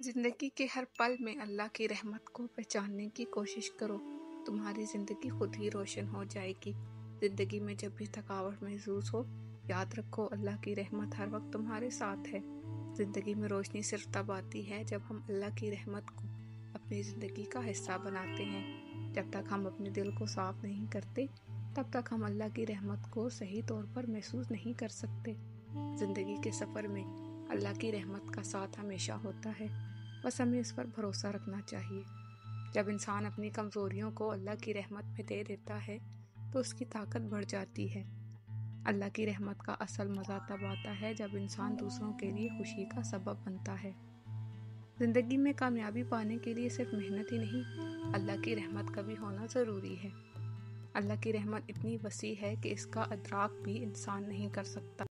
ज़िंदगी के हर पल में अल्लाह की रहमत को पहचानने की कोशिश करो। तुम्हारी ज़िंदगी खुद ही रोशन हो जाएगी। ज़िंदगी में जब भी थकावट महसूस हो, याद रखो अल्लाह की रहमत हर वक्त तुम्हारे साथ है। ज़िंदगी में रोशनी सिर्फ तब आती है जब हम अल्लाह की रहमत को अपनी ज़िंदगी का हिस्सा बनाते हैं। जब तक हम अपने दिल को साफ नहीं करते, तब तक हम अल्लाह की रहमत को सही तौर पर महसूस नहीं कर सकते। ज़िंदगी के सफ़र में अल्लाह की रहमत का साथ हमेशा होता है, बस हमें इस पर भरोसा रखना चाहिए। जब इंसान अपनी कमज़ोरियों को अल्लाह की रहमत में दे देता है, तो उसकी ताकत बढ़ जाती है। अल्लाह की रहमत का असल मज़ा तब आता है जब इंसान दूसरों के लिए खुशी का सबब बनता है। ज़िंदगी में कामयाबी पाने के लिए सिर्फ मेहनत ही नहीं, अल्लाह की रहमत का भी होना ज़रूरी है। अल्लाह की रहमत इतनी वसी है कि इसका अदराक भी इंसान नहीं कर सकता।